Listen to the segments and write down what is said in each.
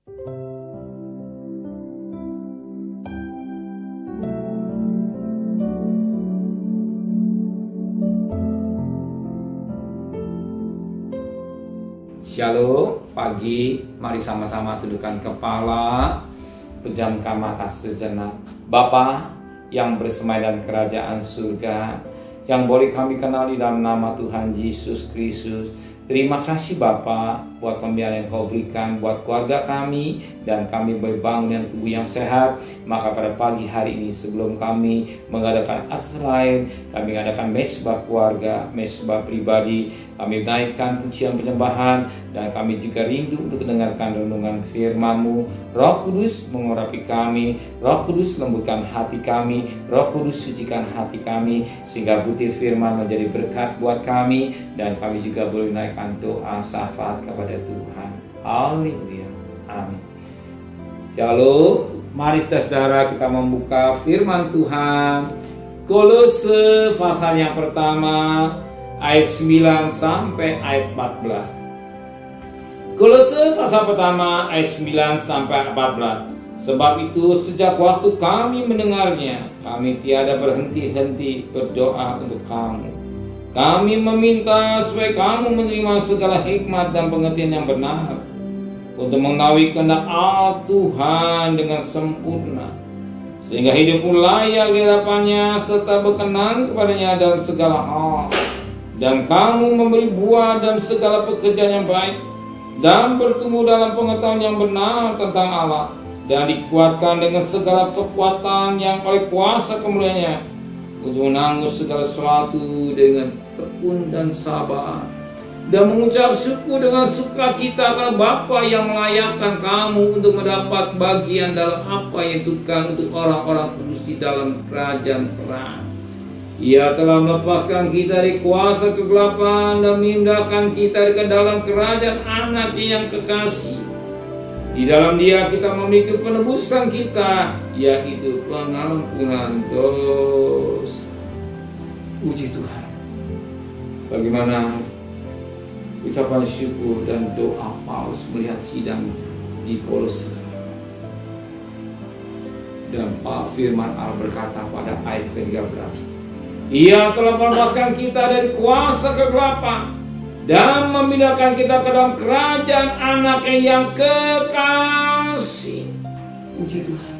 Shalom, pagi, mari sama-sama tundukkan kepala, pejamkan mata sejenak. Bapa yang bersemayam kerajaan surga, yang boleh kami kenali dalam nama Tuhan Yesus Kristus. Terima kasih Bapa buat pembiayaan yang Kau berikan buat keluarga kami, dan kami berbangun dengan tubuh yang sehat. Maka pada pagi hari ini, sebelum kami mengadakan asal lain, kami mengadakan mesbah keluarga, mesbah pribadi, kami naikkan pujian penyembahan, dan kami juga rindu untuk mendengarkan renungan firman-Mu. Roh Kudus mengurapi kami, Roh Kudus lembutkan hati kami, Roh Kudus sucikan hati kami, sehingga butir firman menjadi berkat buat kami, dan kami juga boleh naikkan doa syafaat kepada Tuhan. Haleluya. Amin. Shalom. Mari saudara kita membuka firman Tuhan. Kolose pasal yang pertama ayat 9 sampai ayat 14. Kolose pasal pertama ayat 9 sampai 14. Sebab itu sejak waktu kami mendengarnya, kami tiada berhenti-henti berdoa untuk kamu. Kami meminta supaya kamu menerima segala hikmat dan pengertian yang benar, untuk mengetahui kehendak Allah Tuhan dengan sempurna, sehingga hidupmu layak di hadapannya serta berkenan kepadanya dalam segala hal, dan kamu memberi buah dalam segala pekerjaan yang baik, dan bertumbuh dalam pengetahuan yang benar tentang Allah, dan dikuatkan dengan segala kekuatan yang oleh kuasa kemuliaannya, untuk menanggung segala sesuatu dengan tekun dan sabar, dan mengucap syukur dengan sukacita kepada Bapa yang melayakkan kamu untuk mendapat bagian dalam apa yang ditentukan untuk orang-orang kudus di dalam kerajaan terang. Ia telah melepaskan kita dari kuasa kegelapan dan memindahkan kita ke dalam kerajaan anak yang kekasih. Di dalam Dia kita memiliki penebusan kita, yaitu pengampunan dosa. Puji Tuhan. Bagaimana ucapan syukur dan doa Paulus melihat sidang di Kolose. Dan Pak firman Allah berkata pada ayat ke-13, Ia telah melepaskan kita dari kuasa kegelapan dan memindahkan kita ke dalam kerajaan anaknya yang kekasih. Puji Tuhan.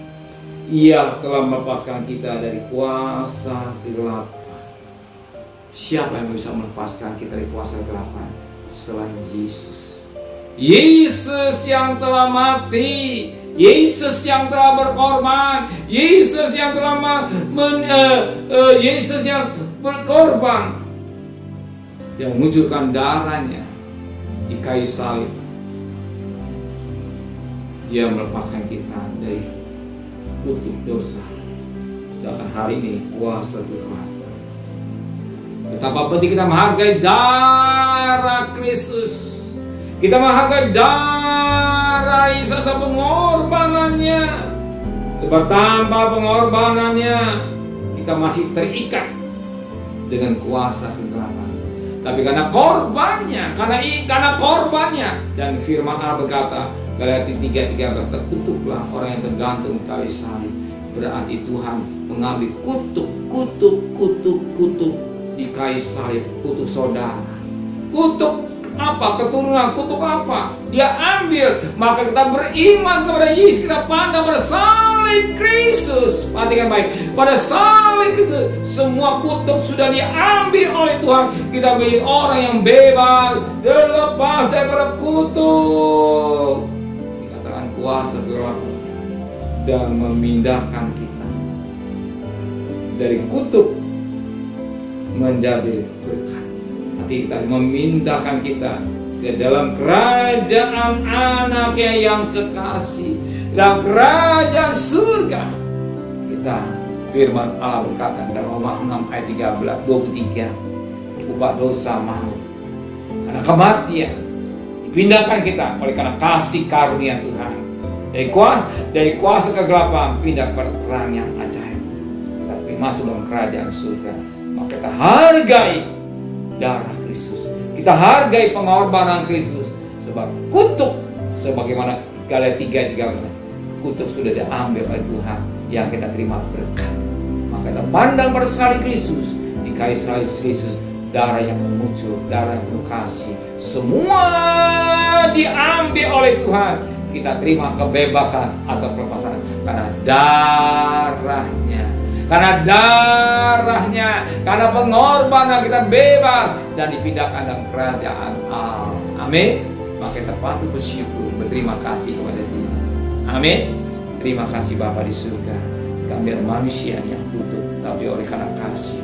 Ia telah melepaskan kita dari kuasa kegelapan. Siapa yang bisa melepaskan kita dari kuasa kegelapan selain Yesus? Yesus yang telah mati, Yesus yang telah berkorban, Yesus yang telah Yesus yang berkorban, yang mengucurkan darahnya di kayu salib. Dia melepaskan kita dari kutuk dosa. Dan hari ini kuasa kegelapan. Betapa penting kita menghargai darah Kristus. Kita menghargai darah Yesus dan pengorbanannya. Sebab tanpa pengorbanannya kita masih terikat dengan kuasa kegelapan. Tapi karena korbannya, dan firman Allah berkata, Galatia 3:13, terkutuklah orang yang tergantung kayu salib. Berarti Tuhan mengambil kutuk di kayu salib, kutuk saudara, kutuk apa? Keturunan, kutuk apa? Dia ambil. Maka kita beriman kepada Yesus, kita pandang pada salib Kristus. Perhatikan baik, pada salib Kristus semua kutuk sudah diambil oleh Tuhan. Kita menjadi orang yang bebas, terlepas daripada kutuk, dikatakan kuasa kegelapan, dan memindahkan kita dari kutuk menjadi berkat. Hati kita memindahkan kita ke dalam kerajaan anaknya yang kekasih, dalam kerajaan surga. Kita firman Allah berkata dalam Roma 6 ayat 23, upah dosa maut, karena kematian, dipindahkan kita oleh karena kasih karunia Tuhan dari kuasa kegelapan pindah ke terang yang ajaib, tapi masuk dalam kerajaan surga. Maka kita hargai darah Kristus, kita hargai pengorbanan Kristus, sebab kutuk sebagaimana Galatia 3:13. Kutuk sudah diambil oleh Tuhan, yang kita terima berkat. Maka kita pandang pada salib Kristus, di kayu salib Kristus, darah yang mengucur, darah yang penuh kasih, semua diambil oleh Tuhan. Kita terima kebebasan atau kelepasan karena darahnya. Karena pengorbanan kita bebas dan dipindahkan dalam kerajaan Allah. Amin. Maka kita patut bersyukur, berterima kasih kepada Tuhan. Amin. Terima kasih Bapa di surga. Kami adalah manusia yang kutuk, tapi oleh karena kasih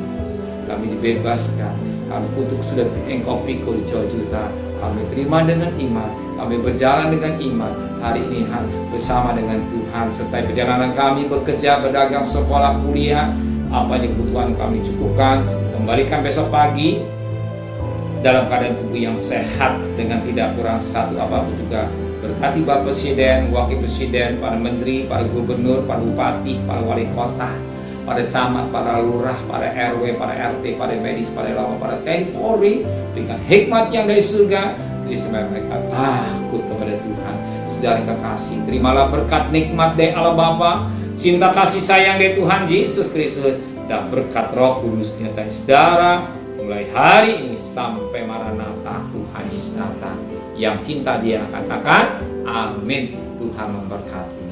kami dibebaskan. Kami kutuk sudah Engkau pikul di juta. Kami terima dengan iman. Kami berjalan dengan iman hari ini bersama dengan Tuhan. Serta perjalanan kami bekerja, berdagang, sekolah, kuliah, apa yang kebutuhan kami cukupkan. Kembalikan besok pagi dalam keadaan tubuh yang sehat dengan tidak kurang satu apapun juga. Berkati Bapak Presiden, Wakil Presiden, para Menteri, para Gubernur, para Bupati, para Wali Kota, para camat, para lurah, para RW, para RT, para medis, para relawan, para TNI Polri. Berikan hikmat yang dari surga, jadi supaya mereka takut kepada Tuhan. Saudara kekasih, terimalah berkat nikmat dari Allah Bapa, cinta kasih sayang dari Tuhan Yesus Kristus, dan berkat Roh Kudus nyata saudara mulai hari ini sampai Maranatha, Tuhan Yesus datang. Yang cinta dia katakan amin. Tuhan memberkati.